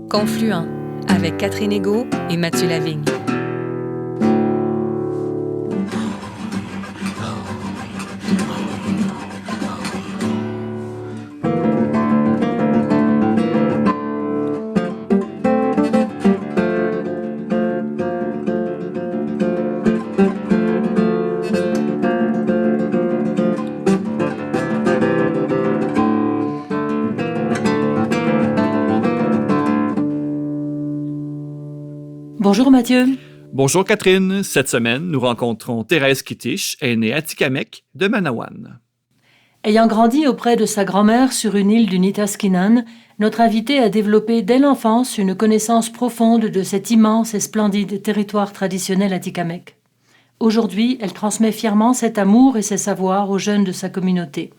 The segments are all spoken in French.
Confluent avec Catherine Égaud et Mathieu Lavigne. Bonjour Mathieu. Bonjour Catherine. Cette semaine, nous rencontrons Thérèse Kittich, elle est née à Atikamekw de Manawan. Ayant grandi auprès de sa grand-mère sur une île du Nitaskinan, notre invitée a développé dès l'enfance une connaissance profonde de cet immense et splendide territoire traditionnel atikamekw. Aujourd'hui, elle transmet fièrement cet amour et ses savoirs aux jeunes de sa communauté.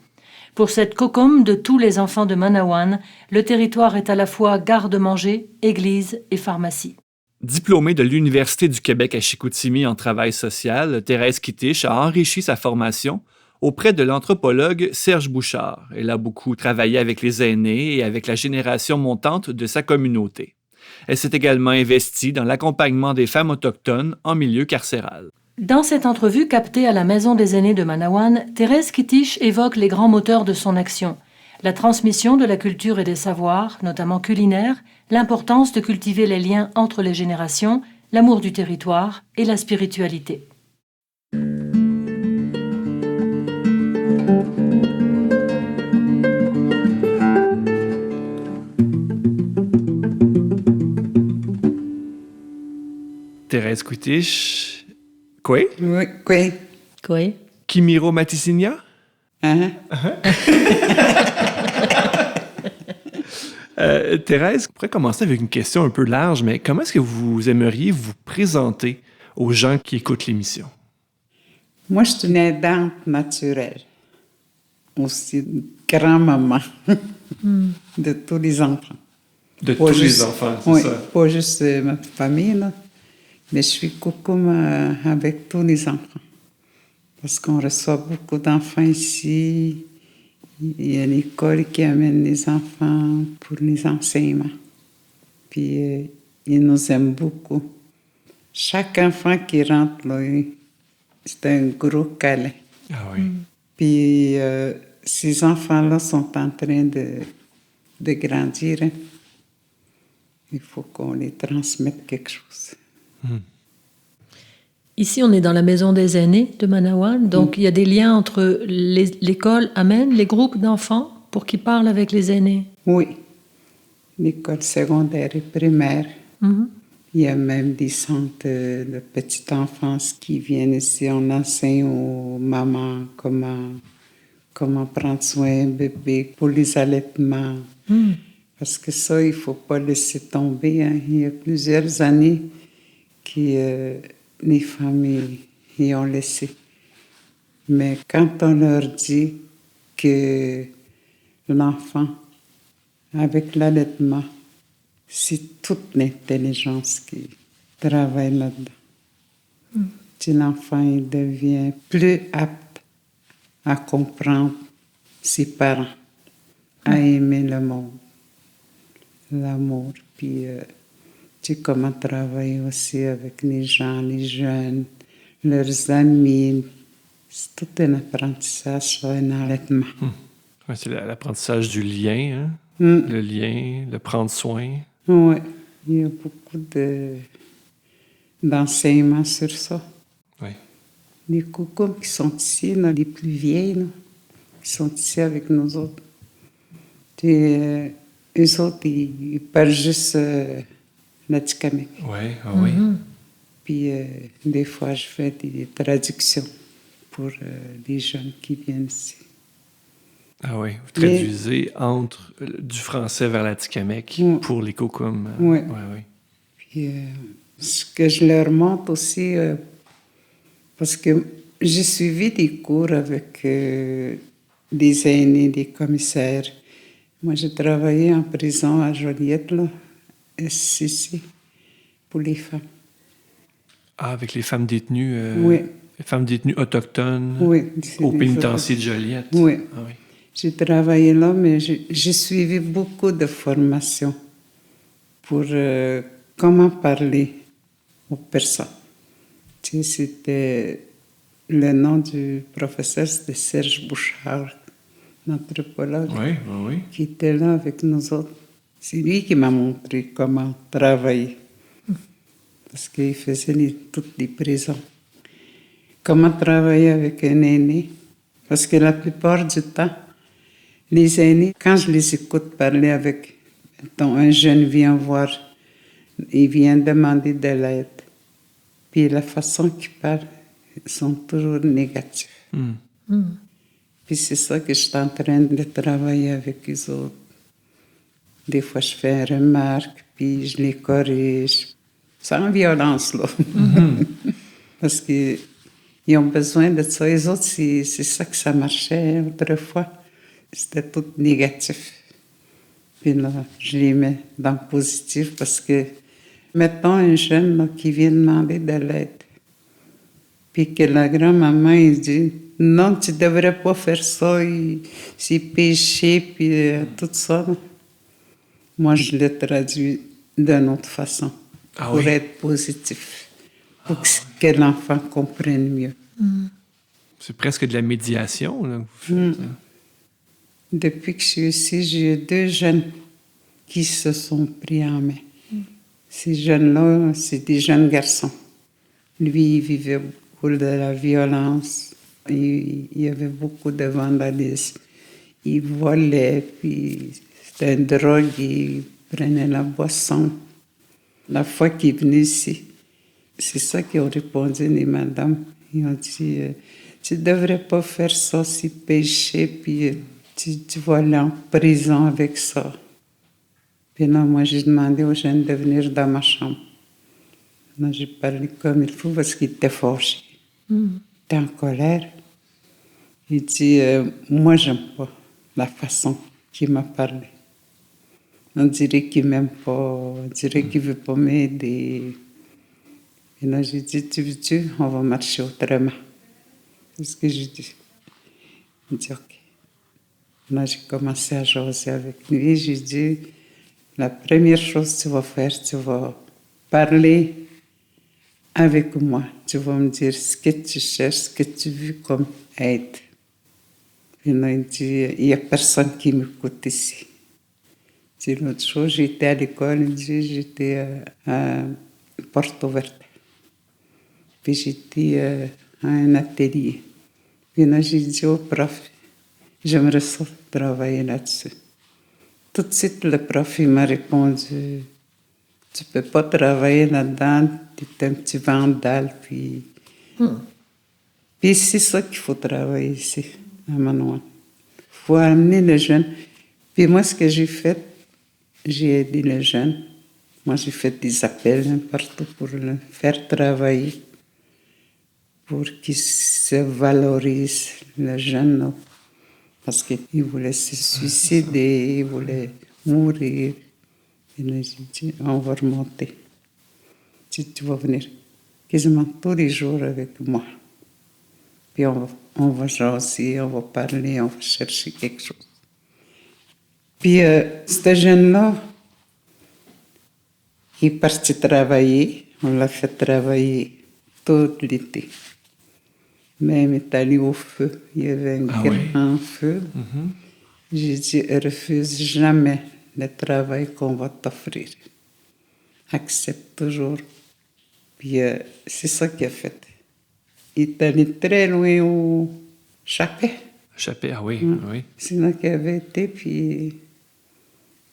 Pour cette kokum de tous les enfants de Manawan, le territoire est à la fois garde-manger, église et pharmacie. Diplômée de l'Université du Québec à Chicoutimi en travail social, Thérèse Kittich a enrichi sa formation auprès de l'anthropologue Serge Bouchard. Elle a beaucoup travaillé avec les aînés et avec la génération montante de sa communauté. Elle s'est également investie dans l'accompagnement des femmes autochtones en milieu carcéral. Dans cette entrevue captée à la Maison des aînés de Manawan, Thérèse Kittich évoque les grands moteurs de son action. La transmission de la culture et des savoirs, notamment culinaires, l'importance de cultiver les liens entre les générations, l'amour du territoire et la spiritualité. Thérèse Kittich, quoi? Oui, quoi? Quoi? Kimiro Matisinia? Thérèse, on pourrait commencer avec une question un peu large, mais comment est-ce que vous aimeriez vous présenter aux gens qui écoutent l'émission? Moi, je suis une aidante naturelle. Aussi grand-maman de tous les enfants. De Pas tous juste, les enfants, c'est oui, ça? pas juste ma famille, là, mais je suis coucou avec tous les enfants. Parce qu'on reçoit beaucoup d'enfants ici. Il y a une école qui amène les enfants pour les enseignements. Puis, ils nous aiment beaucoup. Chaque enfant qui rentre, là, c'est un gros câlin. Ah oui. Puis, ces enfants-là sont en train de grandir. Hein. Il faut qu'on les transmette quelque chose. Ici, on est dans la Maison des aînés de Manawan, donc il y a des liens entre l'école amène les groupes d'enfants pour qu'ils parlent avec les aînés. Oui, l'école secondaire et primaire. Il y a même des centres de petite enfance qui viennent ici. On enseigne aux mamans comment prendre soin d'un bébé pour les allaitements. Parce que ça, il ne faut pas laisser tomber. Hein. Il y a plusieurs années que les familles y ont laissé. Mais quand on leur dit que l'enfant, avec l'allaitement, c'est toute l'intelligence qui travaille là-dedans. Si l'enfant il devient plus apte à comprendre ses parents, à aimer le monde, l'amour, puis tu sais comment travailler aussi avec les gens, les jeunes, leurs amis. C'est tout un apprentissage, un allaitement. Ouais, c'est l'apprentissage du lien, hein? Le lien, le prendre soin. Oui, il y a beaucoup d'enseignements sur ça. Oui. Les coucous qui sont ici, là, les plus vieilles, là, qui sont ici avec nous autres. Et, eux autres, ils parlent juste l'Atikamekw. Oui, ah oui. Puis des fois, je fais des traductions pour les jeunes qui viennent ici. Ah oui, vous traduisez entre du français vers l'Atikamekw pour les kokums. Oui. Oui. Puis ce que je leur montre aussi, parce que j'ai suivi des cours avec des aînés, des commissaires. Moi, j'ai travaillé en prison à Joliette, là, SCC, pour les femmes. Ah, avec les femmes détenues, oui. Les femmes détenues autochtones au pénitencier de Joliette. Oui. Ah, oui. J'ai travaillé là, mais j'ai suivi beaucoup de formations pour comment parler aux personnes. Tu sais, c'était le nom du professeur, c'était Serge Bouchard, l'anthropologue, qui était là avec nous autres. C'est lui qui m'a montré comment travailler, parce qu'il faisait toutes les prisons. Comment travailler avec un aîné, parce que la plupart du temps, les aînés, quand je les écoute parler avec, mettons, un jeune vient voir, il vient demander de l'aide, puis la façon qu'ils parlent, ils sont toujours négatifs. Puis c'est ça que je suis en train de travailler avec les autres. Des fois, je fais une remarque, puis je les corrige, sans violence, là. Parce qu'ils ont besoin de ça. Les autres, c'est ça que ça marchait autrefois. C'était tout négatif. Puis là, je les mets dans le positif parce que, mettons un jeune là, qui vient demander de l'aide, puis que la grand-maman, il dit « Non, tu ne devrais pas faire ça, c'est péché, puis tout ça. » Moi, je le traduis d'une autre façon, pour être positif, pour que l'enfant comprenne mieux. C'est presque de la médiation, là, que vous faites. Depuis que je suis ici, j'ai eu 2 jeunes qui se sont pris en main. Ces jeunes-là, c'est des jeunes garçons. Lui, il vivait beaucoup de la violence. Il y avait beaucoup de vandalisme. Il volait, puis c'était un drogue, il prenait la boisson. La fois qu'il est venu ici, c'est ça qu'ils ont répondu, les madames. Ils ont dit, tu ne devrais pas faire ça, c'est péché, puis tu vas aller en prison avec ça. Puis là, moi, j'ai demandé aux jeunes de venir dans ma chambre. Là, j'ai parlé comme il faut parce qu'il était fâché. Il était en colère. Il dit, moi, j'aime pas la façon qu'il m'a parlé. On dirait qu'il m'aime pas, on dirait qu'il veut pas m'aider. Et là, j'ai dit, tu veux-tu, on va marcher autrement. C'est ce que j'ai dit. Il dit, OK. Là, j'ai commencé à jaser avec lui. J'ai dit, la première chose que tu vas faire, tu vas parler avec moi. Tu vas me dire ce que tu cherches, ce que tu veux comme aide. Et là, il dit, il n'y a personne qui m'écoute ici. C'est l'autre chose, j'étais à l'école, il dit, j'étais à Porto Verde. Puis j'étais à un atelier. Puis là, j'ai dit au prof, j'aimerais ça travailler là-dessus. Tout de suite, le prof, il m'a répondu, tu ne peux pas travailler là-dedans, tu es un petit vandale. Puis c'est ça qu'il faut travailler ici, à Manoan. Il faut amener les jeunes. Puis moi, ce que j'ai fait, j'ai aidé les jeunes. Moi, j'ai fait des appels partout pour les faire travailler, pour qu'ils se valorisent, les jeunes. Là. Parce qu'ils voulaient se suicider, ils voulaient mourir. Et là, j'ai dit, on va remonter. Tu vas venir quasiment tous les jours avec moi. Puis on va jaser, on va parler, on va chercher quelque chose. Puis ce jeune-là, il est parti travailler. On l'a fait travailler tout l'été. Même il est allé au feu. Il y avait un grand feu. J'ai dit, refuse jamais le travail qu'on va t'offrir. Accepte toujours. Puis c'est ça qu'il a fait. Il est allé très loin au Chapet. Chapet, ah oui, oui. C'est là qu'il avait été, puis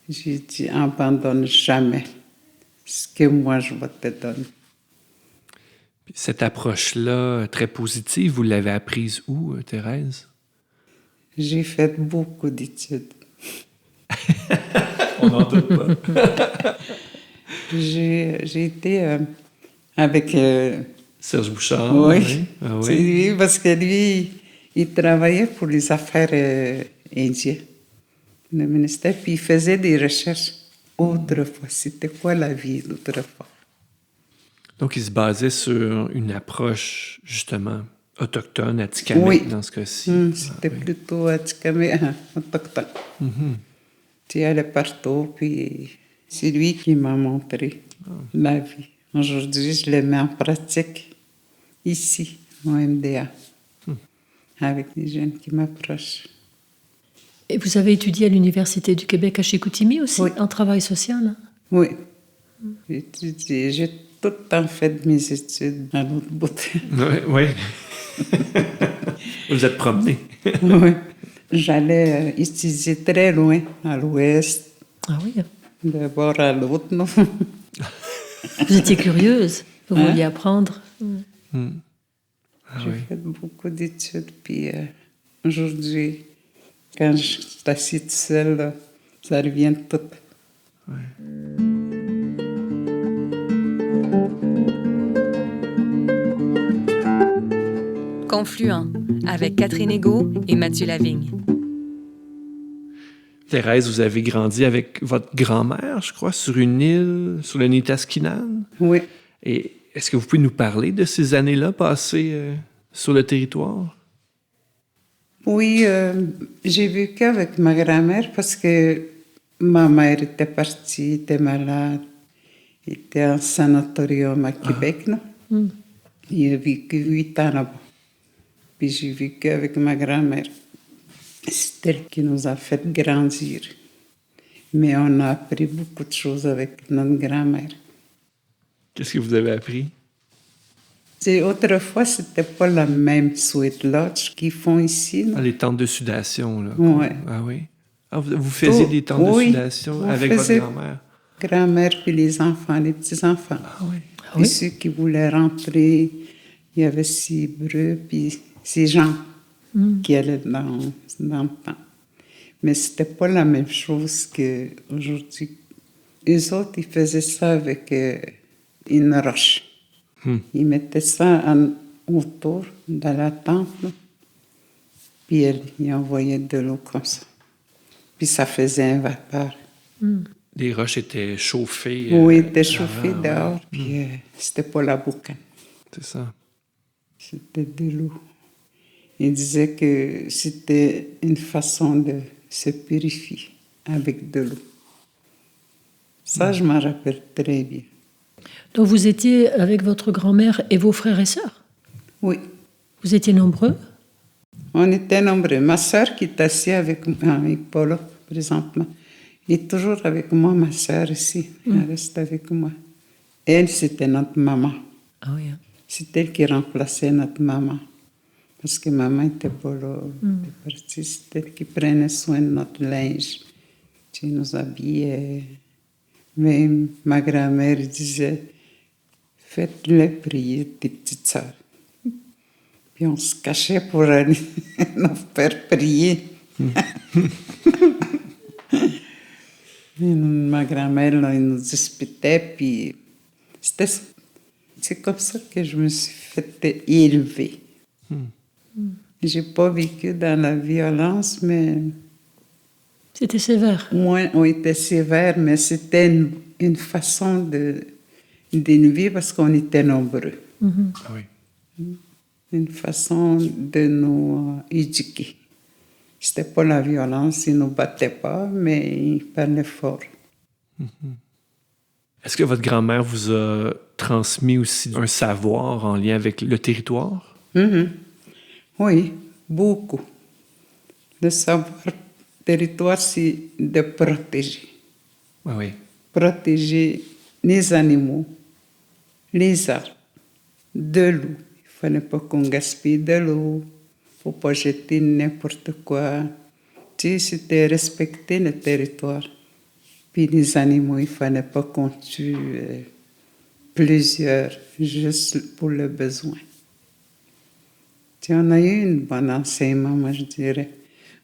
j'ai dit, abandonne jamais ce que moi je vais te donner. Puis cette approche-là, très positive, vous l'avez apprise où, Thérèse? J'ai fait beaucoup d'études. On n'en doute pas. J'ai été avec... Serge Bouchard. Oui. Ah, C'est lui, parce que lui, il travaillait pour les affaires indiennes, le ministère, puis il faisait des recherches autrefois. C'était quoi la vie d'autrefois? Donc, il se basait sur une approche, justement, autochtone, atikamekw, dans ce cas-ci. C'était plutôt atikamekw, autochtone. Tu allais partout, puis C'est lui qui m'a montré la vie. Aujourd'hui, je le mets en pratique ici, au MDA, avec les jeunes qui m'approchent. Et vous avez étudié à l'Université du Québec à Chicoutimi aussi, Oui. en travail social? Oui, j'ai étudié. J'ai tout le temps fait mes études à l'autre bout. Oui. Vous êtes promené. Oui. J'allais étudier très loin, à l'ouest, Ah oui. de bord à l'autre. Non? Vous étiez curieuse, vous vouliez apprendre. J'ai fait beaucoup d'études, puis aujourd'hui, quand je suis assise toute seule, là, ça revient tout. Confluent avec Catherine Egault et Mathieu Lavigne. Thérèse, vous avez grandi avec votre grand-mère, je crois, sur une île, sur le Nitaskinan. Oui. Et est-ce que vous pouvez nous parler de ces années-là passées sur le territoire? Oui, j'ai vécu avec ma grand-mère parce que ma mère était partie, était malade, était en sanatorium à Québec, non? Il a vécu 8 ans là-bas. Puis j'ai vécu avec ma grand-mère. C'est elle qui nous a fait grandir. Mais on a appris beaucoup de choses avec notre grand-mère. Qu'est-ce que vous avez appris? Autrefois, c'était pas la même sweat lodge qu'ils font ici, non? Ah, les tentes de sudation, là. Ouais. Ah oui? Ah, vous faisiez des tentes de sudation on avec votre faisait grand-mère? Grand-mère, puis les enfants, les petits-enfants. Ah oui? Puis ceux qui voulaient rentrer, il y avait ces breux, puis ces gens qui allaient dans le temps. Mais c'était pas la même chose qu'aujourd'hui. Les autres, ils faisaient ça avec une roche. Ils mettaient ça autour de la tente, là. Puis ils envoyaient de l'eau comme ça. Puis ça faisait un vapeur. Les roches étaient chauffées. Oui, étaient chauffées avant, dehors, puis c'était pas la boucane. C'est ça. C'était de l'eau. Il disait que c'était une façon de se purifier avec de l'eau. Ça, je m'en rappelle très bien. Donc vous étiez avec votre grand-mère et vos frères et sœurs? Oui, Vous étiez nombreux? on était nombreux. Ma sœur qui est assise avec Paula, présentement, est toujours avec moi, ma sœur ici. Elle reste avec moi. Elle, c'était notre maman. Ah oui. C'est elle qui remplaçait notre maman. Parce que maman n'était pas là, elle était partie. C'est elle qui prenait soin de notre linge. Tu nous habillait. Même ma grand-mère disait, faites-le prier, tes petites sœurs. Puis on se cachait pour aller nous faire prier. Ma grand-mère, là, elle nous disputait, puis c'est comme ça que je me suis fait élever. J'ai pas vécu dans la violence, mais C'était sévère. moins on était sévères, mais c'était une façon d'élever parce qu'on était nombreux. Ah oui. Une façon de nous éduquer. C'était pas la violence, ils nous battaient pas, mais ils parlaient fort. Est-ce que votre grand-mère vous a transmis aussi un savoir en lien avec le territoire? Oui, beaucoup. Le savoir territoire, c'est de protéger. Oui, oui. Protéger les animaux, les arbres, de l'eau. Il ne fallait pas qu'on gaspille de l'eau. Il ne faut pas jeter n'importe quoi. Tu sais, c'était respecter le territoire. Puis les animaux, il ne fallait pas qu'on tue plusieurs juste pour le besoin. Tu sais, on a eu une bonne enseignement, moi je dirais.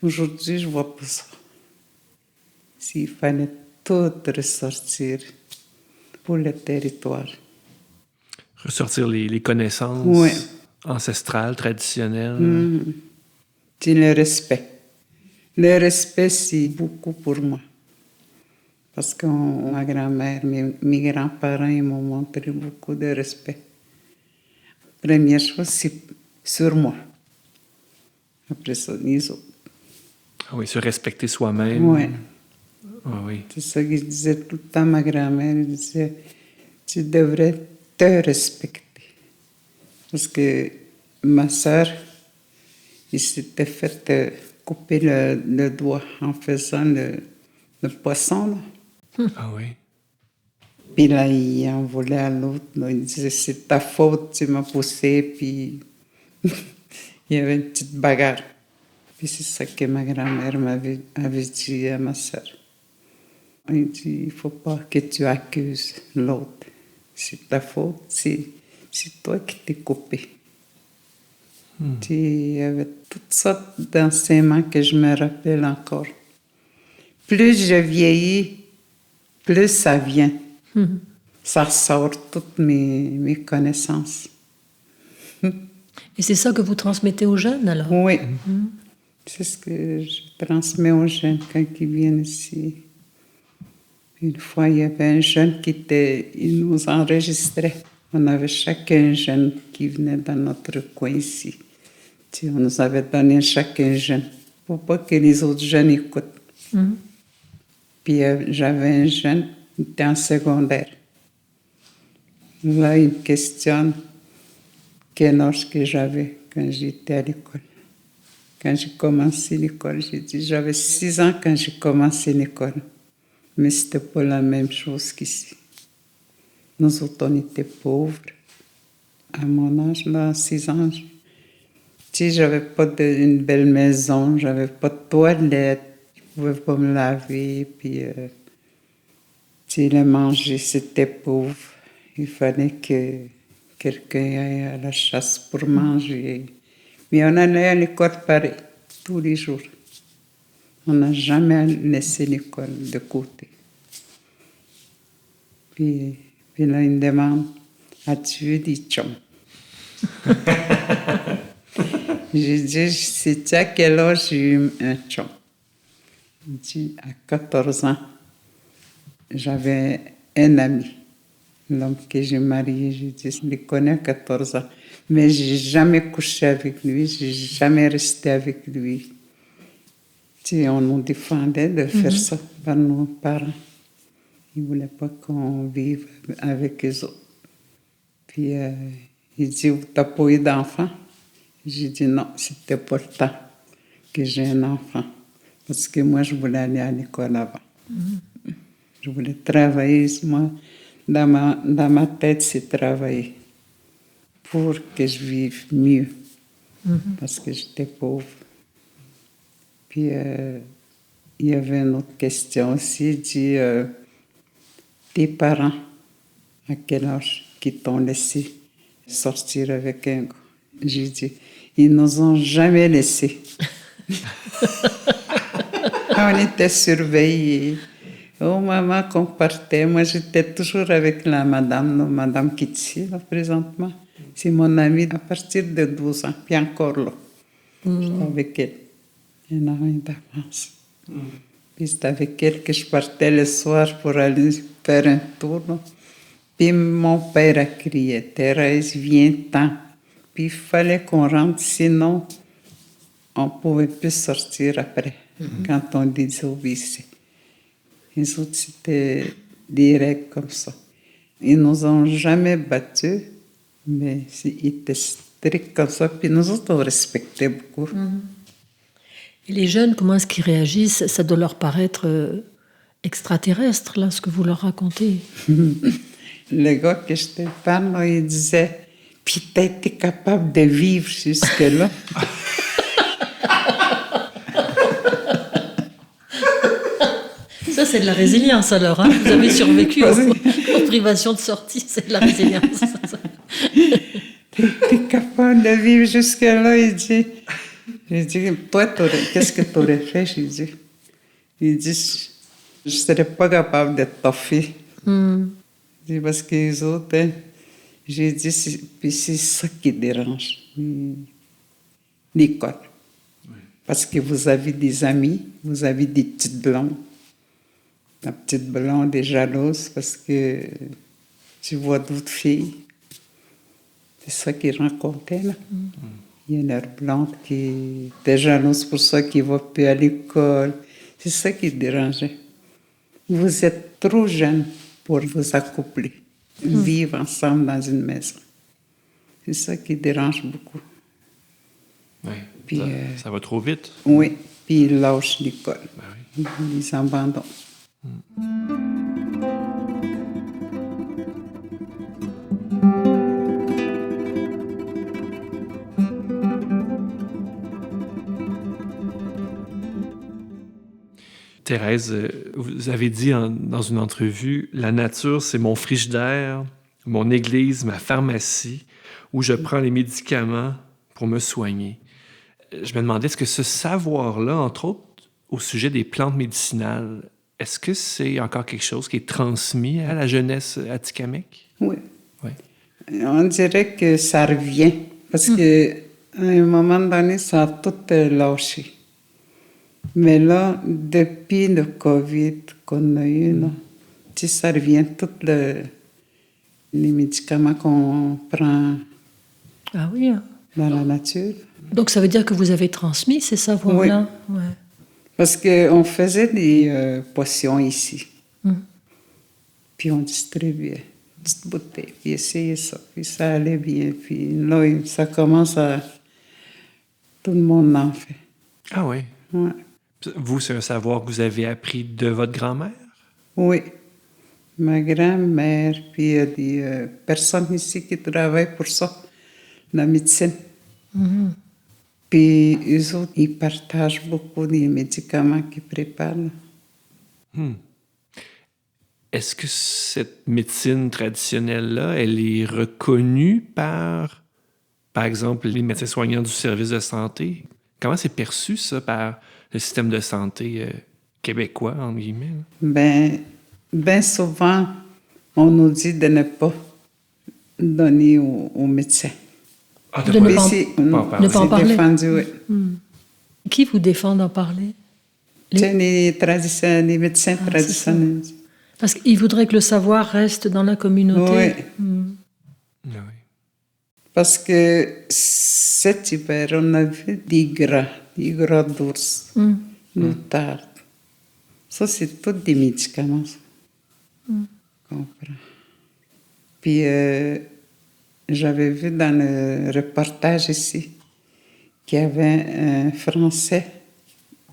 Aujourd'hui, je ne vois pas ça. S'il fallait tout ressortir pour le territoire. Ressortir les connaissances ancestrales, traditionnelles. C'est le respect. Le respect, c'est beaucoup pour moi. Parce que ma grand-mère, mes grands-parents, ils m'ont montré beaucoup de respect. Première chose, c'est sur moi. Après ça, les autres. Ah oui, se respecter soi-même. Oui. Ah oui. C'est ça qu'il disait tout le temps, ma grand-mère. Elle disait, tu devrais te respecter. Parce que ma sœur, il s'était fait couper le doigt en faisant le poisson, là. Ah oui. Puis là, il en voulait à l'autre. Là. Il disait, c'est ta faute, tu m'as poussé. Puis il y avait une petite bagarre. Puis c'est ça que ma grand-mère avait dit à ma sœur. Il dit, il ne faut pas que tu accuses l'autre. C'est ta faute, c'est toi qui t'es coupé. Il y avait toutes sortes d'enseignements que je me rappelle encore. Plus je vieillis, plus ça vient. Ça ressort toutes mes connaissances. Et c'est ça que vous transmettez aux jeunes, alors? Oui. C'est ce que je transmets aux jeunes quand ils viennent ici. Une fois, il y avait un jeune il nous enregistrait. On avait chacun un jeune qui venait dans notre coin ici. On nous avait donné chacun un jeune pour pas que les autres jeunes écoutent. Puis j'avais un jeune qui était en secondaire. Là, il me questionne quel âge que j'avais quand j'étais à l'école. Quand j'ai commencé l'école, j'ai dit j'avais 6 ans quand j'ai commencé l'école. Mais c'était pas la même chose qu'ici. Nous autres, on était pauvres. À mon âge, là, 6 ans, j'avais pas une belle maison, j'avais pas de toilette, je pouvais pas me laver, puis le manger, c'était pauvre. Il fallait que quelqu'un aille à la chasse pour manger. Mais on allait à l'école pareil, tous les jours. On n'a jamais laissé l'école de côté. Puis là, il me demande, as-tu eu des chums? J'ai dit, sais-tu à quel âge j'ai eu un chum? Il dit, à 14 ans, j'avais un ami. L'homme que j'ai marié, j'ai dit, je le connais à 14 ans. Mais j'ai jamais couché avec lui, j'ai jamais resté avec lui. On nous défendait de faire ça par nos parents. Ils ne voulaient pas qu'on vive avec eux autres. Puis il dit, tu n'as pas eu d'enfant? J'ai dit non, c'était pas le temps que j'ai un enfant. Parce que moi, je voulais aller à l'école avant. Je voulais travailler. Moi, dans ma tête, c'est travailler pour que je vive mieux. Parce que j'étais pauvre. Puis, il y avait une autre question aussi. Il dit, tes parents, à quel âge qu'ils t'ont laissé sortir avec un gars? J'ai dit, ils nous ont jamais laissés. On était surveillés. Au moment qu'on partait, moi j'étais toujours avec la madame qui est ici, là, présentement. C'est mon amie à partir de 12 ans, puis encore là. J'étais avec elle. Un an d'avance. Puis c'est avec elle que je partais le soir pour aller faire un tour. Là. Puis mon père a crié, Thérèse, viens-t'en. Puis il fallait qu'on rentre, sinon on ne pouvait plus sortir après, quand on désobéissait. Les autres, c'était des règles comme ça. Ils ne nous ont jamais battus, mais ils étaient stricts comme ça. Puis nous autres, on respectait beaucoup. Et les jeunes, comment est-ce qu'ils réagissent? Ça doit leur paraître extraterrestre, là, ce que vous leur racontez. Le gars que je te parle, là, il disait, puis t'as été capable de vivre jusque-là. Ça, c'est de la résilience, alors. Hein? Vous avez survécu aux privations de sortie, c'est de la résilience. T'es capable de vivre jusque-là, il dit. J'ai dit, toi, qu'est-ce que tu aurais fait? J'ai dit. Il dit, je ne serais pas capable de toffer. Parce que les autres, hein, j'ai dit, puis c'est ça qui dérange, l'école. Parce que vous avez des amis, vous avez des petites blondes. La petite blonde est jalouse parce que tu vois d'autres filles. C'est ça qu'ils racontaient, là. Il y a leur blonde qui était jalouse pour ça, qui ne va plus à l'école. C'est ça qui dérangeait. vous êtes trop jeune pour vous accoupler, vivre ensemble dans une maison. C'est ça qui dérange beaucoup. Oui. Puis, ça va trop vite. Oui, puis ils lâchent l'école. Ben oui. Ils abandonnent. Thérèse, vous avez dit dans une entrevue, la nature, c'est mon frigidaire, mon église, ma pharmacie, où je prends les médicaments pour me soigner. Je me demandais, est-ce que ce savoir-là, entre autres, au sujet des plantes médicinales, est-ce que c'est encore quelque chose qui est transmis à la jeunesse atikamekw? Oui. Oui. On dirait que ça revient. Parce que à un moment donné, ça a tout lâché. Mais là, depuis le COVID qu'on a eu, là, tu sais, ça revient, tous les médicaments qu'on prend Ah oui. dans la nature. Donc ça veut dire que vous avez transmis ces savoirs-là? Oui. Ouais. Parce qu'on faisait des potions ici. Puis on distribuait des petites bouteilles, puis essayait ça. Puis ça allait bien. Puis là, ça commence à... Tout le monde en fait. Ah oui. Ouais. Vous, c'est un savoir que vous avez appris de votre grand-mère? Oui. Ma grand-mère, puis il y a des personnes ici qui travaillent pour ça, la médecine. Puis eux autres, ils partagent beaucoup des médicaments qu'ils préparent. Est-ce que cette médecine traditionnelle-là, elle est reconnue par exemple, les médecins soignants du service de santé? Comment c'est perçu, ça, par le système de santé québécois, entre guillemets? Ben souvent, on nous dit de ne pas donner aux médecins. Ah, De ne pas en- Ici, ne pas en c'est parler. défendu, oui. Qui vous défend d'en parler? C'est les médecins traditionnels. Parce qu'ils voudraient que le savoir reste dans la communauté. Oui. Oui. Parce que cet hiver, on a vu des gras d'ours, moutarde. Ça, c'est tous des médicaments. Ça. Comprends. Puis, j'avais vu dans le reportage ici qu'il y avait un Français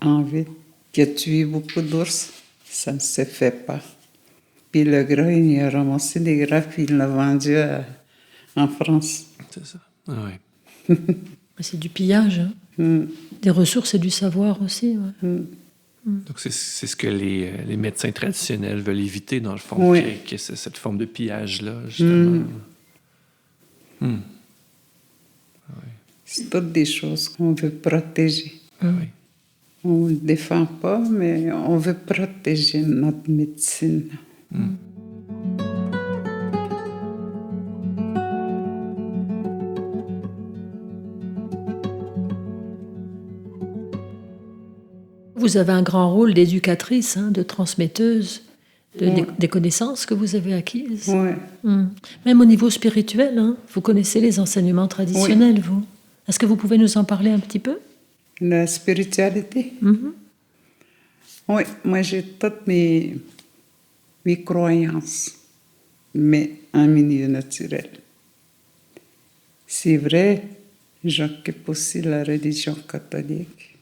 en ville qui a tué beaucoup d'ours. Ça ne se fait pas. Puis le gras, il a ramassé des gras puis il l'a vendu en France. C'est ça. Ah oui. C'est du pillage. Hein. Des ressources et du savoir aussi. Ouais. Donc, c'est ce que les médecins traditionnels veulent éviter, dans le fond, Oui. que c'est cette forme de pillage-là, justement. C'est toutes des choses qu'on veut protéger. Ah oui. On ne le défend pas, mais on veut protéger notre médecine. Vous avez un grand rôle d'éducatrice, hein, de transmetteuse Oui. des connaissances que vous avez acquises. Oui. Même au niveau spirituel, hein, vous connaissez les enseignements traditionnels, vous. Est-ce que vous pouvez nous en parler un petit peu? La spiritualité. Oui, moi j'ai toutes mes croyances, mais en milieu naturel. C'est vrai, j'occupe aussi la religion catholique.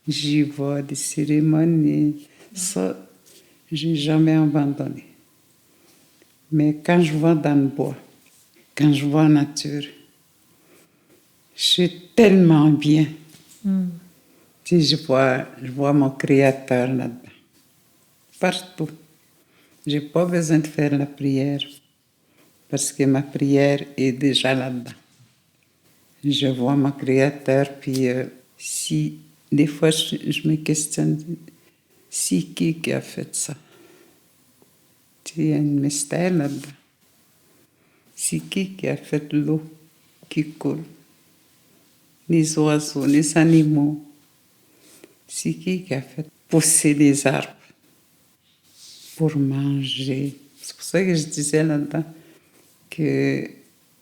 J'y vois des cérémonies, ça, j'ai jamais abandonné. Mais quand je vais dans le bois, quand je vois la nature, je suis tellement bien. Tu sais, je vois mon Créateur là-dedans. Partout. Je n'ai pas besoin de faire la prière parce que ma prière est déjà là-dedans. Je vois mon Créateur, puis si des fois je me questionne, c'est qui a fait ça? Tu sais, il y a un mystère là-dedans. C'est qui a fait l'eau qui coule? Les oiseaux, les animaux. C'est qui a fait pousser les arbres pour manger? C'est pour ça que je disais là-dedans que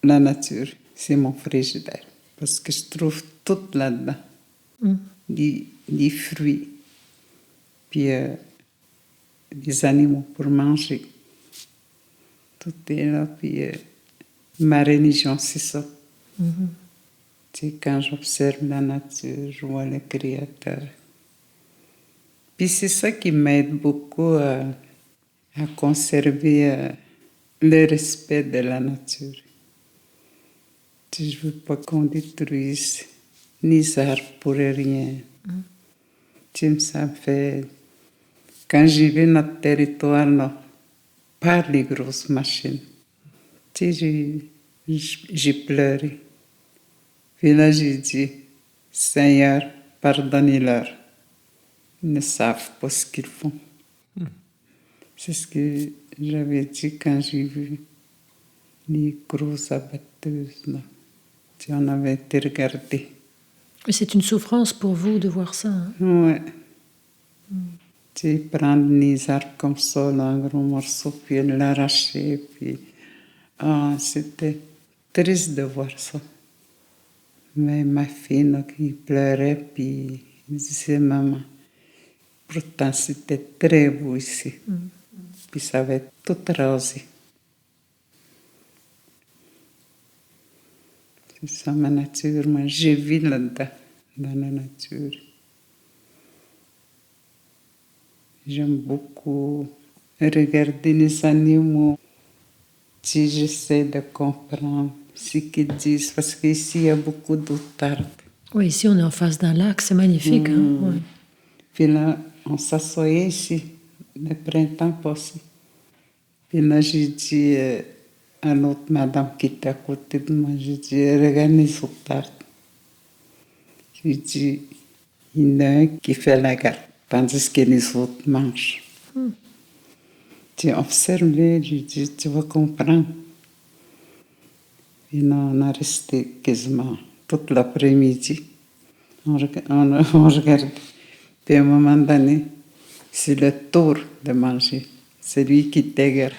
la nature, c'est mon frigidaire. Parce que je trouve tout là-dedans. Des fruits. Puis les animaux pour manger. Tout est là, puis ma religion, c'est ça. Quand j'observe la nature, je vois le Créateur. Puis c'est ça qui m'aide beaucoup à conserver le respect de la nature. Je ne veux pas qu'on détruise les arbres pour rien. Ça me fait... Quand j'y vais notre territoire, là, par les grosses machines, j'ai pleuré. Puis là, j'ai dit, Seigneur, pardonnez-leur. Ils ne savent pas ce qu'ils font. C'est ce que j'avais dit quand j'ai vu les grosses abatteuses, là. On avait été regarder. Mais c'est une souffrance pour vous de voir ça. Hein? Ouais. Prendre les arbres comme ça, là, un gros morceau, puis l'arracher, puis... c'était triste de voir ça. Mais ma fille, là, qui pleurait, puis elle disait, maman, pourtant c'était très beau ici. Puis ça va être tout rasé. C'est ça ma nature. Moi, je vis là-dedans, dans la nature. J'aime beaucoup regarder les animaux. Si j'essaie de comprendre ce qu'ils disent, parce qu'ici, il y a beaucoup d'eau tarde. Oui, ici, on est en face d'un lac, c'est magnifique. Hein? Ouais. Puis là, on s'assoyait ici, le printemps passé. Puis là, j'ai dit à l'autre madame qui était à côté de moi, j'ai dit, regarde les eaux tardes. J'ai dit, il y en a un qui fait la garde, tandis que les autres mangent. Tu observes-les, j'ai dit, tu vas comprendre. Et là, on a resté quasiment toute l'après-midi. On regarde. Puis à un moment donné, c'est le tour de manger. C'est lui qui t'égare.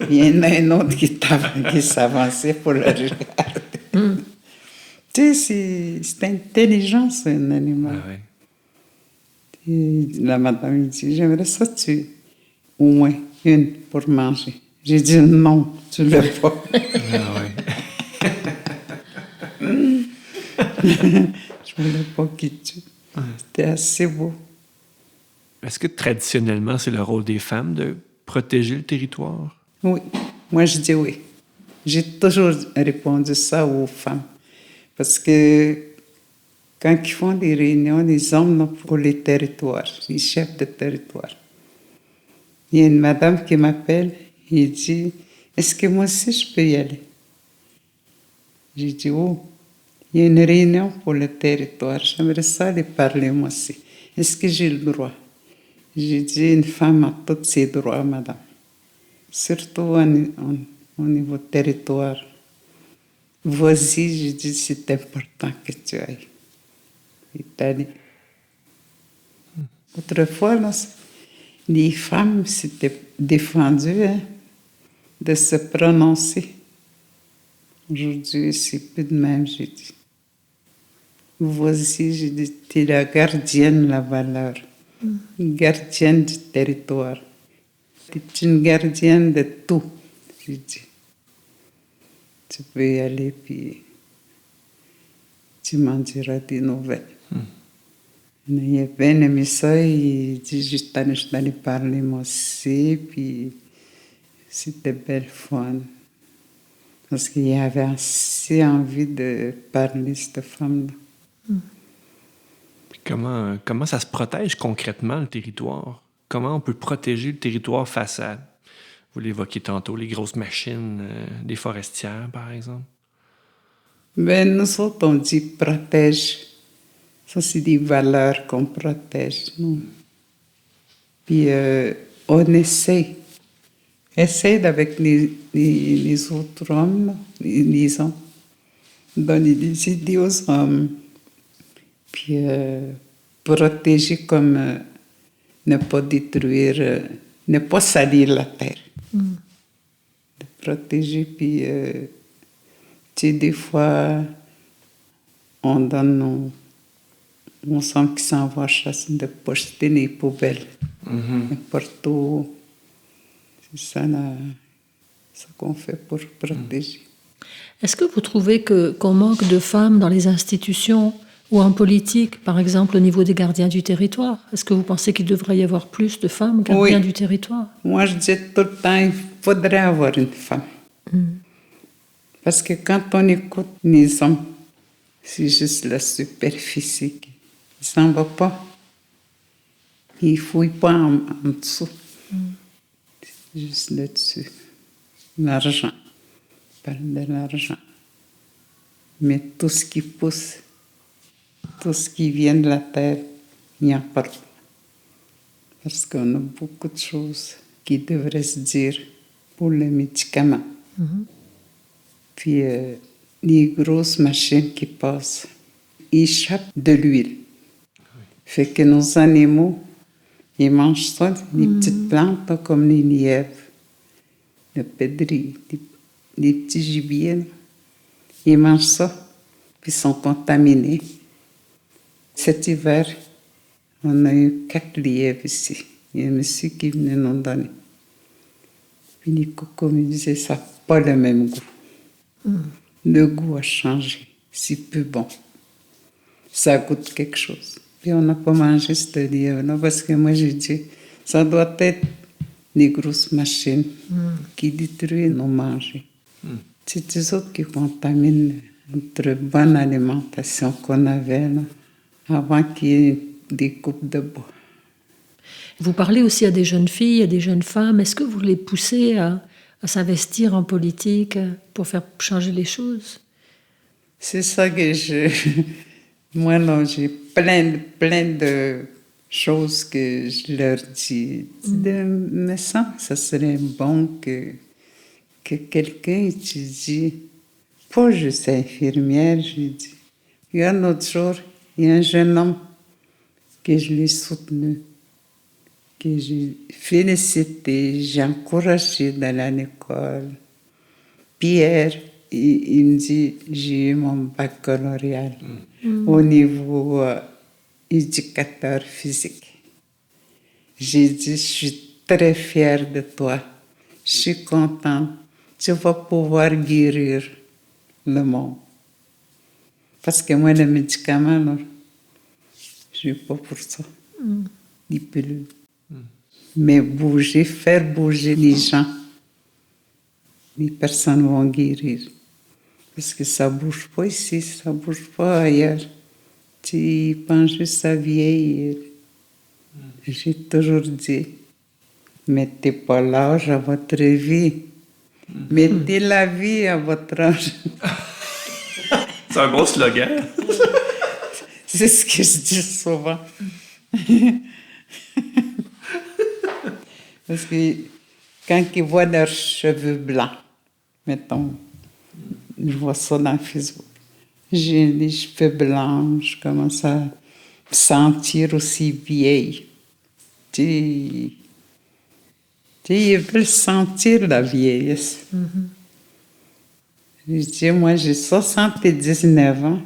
Il y en a un autre qui s'avançait pour le regarder. Tu sais, c'est intelligent, c'est un animal. Ah ouais. Et la madame dit, j'aimerais ça tuer au moins une pour manger. J'ai dit, non, tu ne l'as pas. Ah ouais. Je ne voulais pas qu'il tue. C'était assez beau. Est-ce que traditionnellement, c'est le rôle des femmes de protéger le territoire? Oui, moi je dis oui. J'ai toujours répondu ça aux femmes. Parce que quand ils font des réunions, les hommes pour les territoires, les chefs de territoire. Il y a une madame qui m'appelle et dit, est-ce que moi aussi je peux y aller? J'ai dit, oh, il y a une réunion pour le territoire, j'aimerais ça aller parler moi aussi. Est-ce que j'ai le droit? J'ai dit, une femme a tous ses droits, madame. Surtout au niveau territoire. Vas-y, j'ai dit, c'est important que tu ailles. Il t'a dit. Autrefois, là, les femmes s'étaient défendues de se prononcer. Aujourd'hui, c'est plus de même, j'ai dit. Vas-y, j'ai dit, tu es la gardienne de la valeur, gardienne du territoire. Tu es une gardienne de tout, j'ai dit. Tu peux y aller, puis tu m'en diras des nouvelles. Il a bien aimé ça, il dit, je suis allée parler moi aussi, puis c'était belle fun. Parce qu'il y avait assez envie de parler, cette femme-là. Comment ça se protège concrètement, le territoire? Comment on peut protéger le territoire face à, vous l'évoquiez tantôt, les grosses machines des forestières, par exemple? Ben, nous autres, on dit protège. Ça, c'est des valeurs qu'on protège, non? Puis, on essaie avec les autres hommes, là, les hommes, donner des idées aux hommes. Puis, protéger comme ne pas détruire, ne pas salir la terre. De protéger, puis, tu sais, des fois, on donne nos hommes qui s'en vont chasser de pas jeter les poubelles. N'importe où. C'est ça, ce qu'on fait pour protéger. Est-ce que vous trouvez qu'on manque de femmes dans les institutions ou en politique, par exemple au niveau des gardiens du territoire? Est-ce que vous pensez qu'il devrait y avoir plus de femmes gardiens du territoire? Moi, je dis tout le temps, il faudrait avoir une femme. Parce que quand on écoute les hommes, c'est juste la superficie qui ne s'en va pas. Ils ne fouillent pas en dessous. C'est juste là-dessus. L'argent. On parle de l'argent. Mais tout ce qui pousse, tout ce qui vient de la terre, il n'y en parle pas. Parce qu'on a beaucoup de choses qui devraient se dire pour les médicaments. Puis les grosses machines qui passent, ils échappent de l'huile. Fait que nos animaux, ils mangent ça, les petites plantes là, comme les lièvres, le pédri, les petits gibiers. Là. Ils mangent ça, puis ils sont contaminés. Cet hiver, on a eu 4 lièvres ici. Il y a un monsieur qui venait nous donner. Puis les cocos me disaient, ça n'a pas le même goût. Le goût a changé. C'est plus bon. Ça goûte quelque chose. Puis on n'a pas mangé ce lièvre-là parce que moi j'ai dit, ça doit être les grosses machines qui détruisent nos manger. C'est eux autres qui contaminent notre bonne alimentation qu'on avait là, avant qu'il y ait des coupes de bois. Vous parlez aussi à des jeunes filles, à des jeunes femmes. Est-ce que vous les poussez à s'investir en politique pour faire changer les choses? C'est ça que moi, non, j'ai plein de choses que je leur dis. Me semble que ça serait bon que quelqu'un étudie, pas juste infirmière, je dis. Il y a un autre jour, il y a un jeune homme que je l'ai soutenu, que j'ai félicité, j'ai encouragé d'aller à l'école. Pierre, il me dit, j'ai eu mon baccalauréat au niveau éducateur physique. J'ai dit, je suis très fière de toi. Je suis contente. Tu vas pouvoir guérir le monde. Parce que moi, les médicaments, là, je ne suis pas pour ça. Les pilules. Mais bouger, faire bouger les gens, les personnes vont guérir. Parce que ça ne bouge pas ici, ça ne bouge pas ailleurs. Tu penses juste à vieillir. J'ai toujours dit, mettez pas l'âge à votre vie. Mettez la vie à votre âge. C'est un beau slogan. C'est ce que je dis souvent. Parce que quand ils voient leurs cheveux blancs, mettons, je vois ça dans Facebook, j'ai les cheveux blancs, je commence à me sentir aussi vieille. Ils veulent sentir la vieillesse. Je dis, moi, j'ai 79 ans,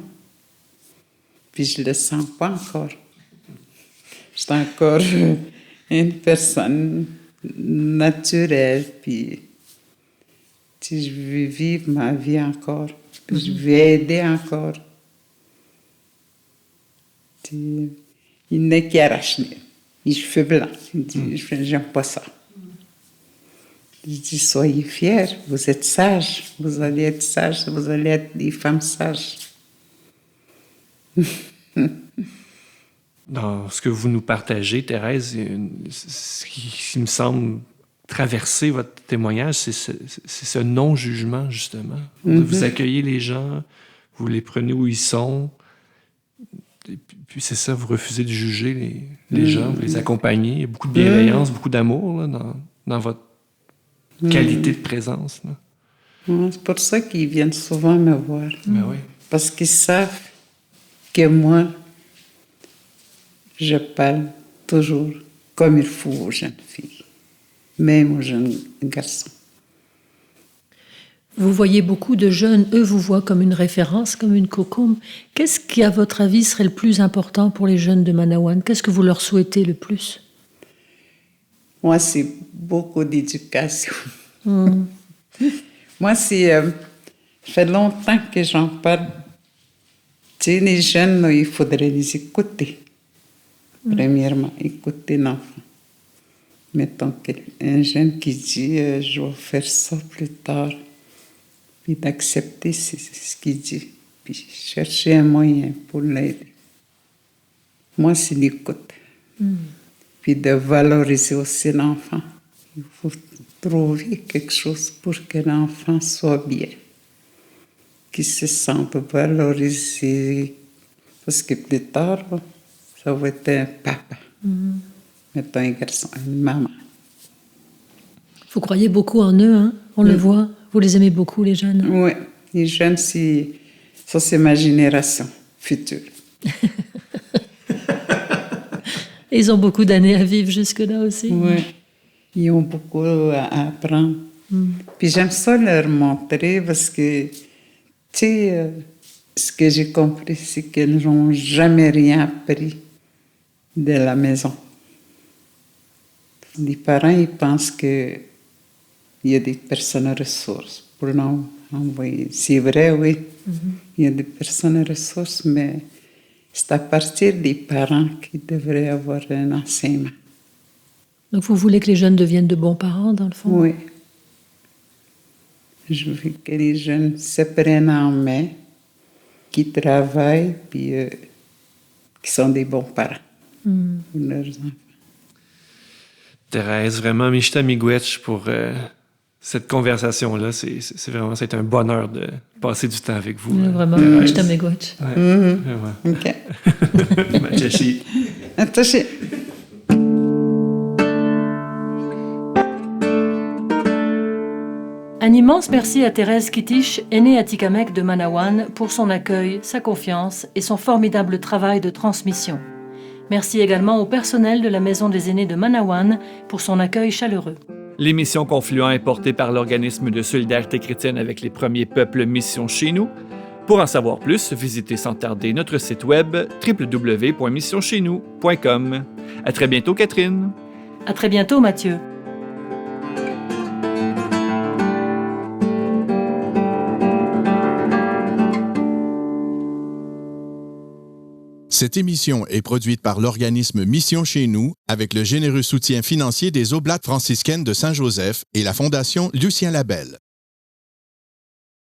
puis je ne le sens pas encore. Je suis encore une personne naturelle, puis je veux vivre ma vie encore, puis je veux aider encore. Il n'est qui arrache les cheveux blancs. Il dit, j'aime pas ça. Je dis, soyez fiers, vous êtes sages, vous allez être sages, vous allez être des femmes sages. Dans ce que vous nous partagez, Thérèse, ce qui me semble traverser votre témoignage, c'est ce non-jugement, justement. Vous accueillez les gens, vous les prenez où ils sont, et puis c'est ça, vous refusez de juger les gens, vous les accompagnez. Il y a beaucoup de bienveillance, beaucoup d'amour là, dans votre qualité de présence. C'est pour ça qu'ils viennent souvent me voir. Ben oui. Parce qu'ils savent que moi, je parle toujours comme il faut aux jeunes filles, même aux jeunes garçons. Vous voyez beaucoup de jeunes, eux vous voient comme une référence, comme une cocombe. Qu'est-ce qui, à votre avis, serait le plus important pour les jeunes de Manawan? Qu'est-ce que vous leur souhaitez le plus? Moi, c'est beaucoup d'éducation. Moi, ça fait longtemps que j'en parle. Tu sais, les jeunes, là, il faudrait les écouter. Premièrement, écouter l'enfant. Mettons un jeune qui dit je vais faire ça plus tard, puis d'accepter ce qu'il dit, puis chercher un moyen pour l'aider. Moi, c'est l'écoute. Puis de valoriser aussi l'enfant. Il faut trouver quelque chose pour que l'enfant soit bien, qu'il se sente valorisé, parce que plus tard, ça va être un papa. Mettons un garçon, une maman. Vous croyez beaucoup en eux, hein? On le voit. Vous les aimez beaucoup, les jeunes. Oui, les jeunes, ça c'est ma génération future. Et ils ont beaucoup d'années à vivre jusque-là aussi. Oui, ils ont beaucoup à apprendre. Puis j'aime ça leur montrer parce que, tu sais, ce que j'ai compris, c'est qu'ils n'ont jamais rien appris de la maison. Les parents, ils pensent qu'il y a des personnes ressources pour l'envoyer. C'est vrai, oui. Il y a des personnes ressources, mais c'est à partir des parents qui devraient avoir un enseignement. Donc vous voulez que les jeunes deviennent de bons parents, dans le fond? Oui. Je veux que les jeunes se prennent en main, qui travaillent, puis qui sont des bons parents pour leurs enfants. Thérèse, vraiment, Mishta Miigwech pour cette conversation-là. C'est un bonheur de passer du temps avec vous. Vraiment, Mishta Miigwech. OK. Machachi. Attaché. Un immense merci à Thérèse Kitish, aînée Atikamekw de Manawan, pour son accueil, sa confiance et son formidable travail de transmission. Merci également au personnel de la Maison des aînés de Manawan pour son accueil chaleureux. L'émission Confluent est portée par l'organisme de solidarité chrétienne avec les premiers peuples Mission Chez Nous. Pour en savoir plus, visitez sans tarder notre site web www.missioncheznous.com. À très bientôt, Catherine. À très bientôt, Mathieu. Cette émission est produite par l'organisme Mission Chez Nous avec le généreux soutien financier des Oblates franciscaines de Saint-Joseph et la Fondation Lucien Labelle.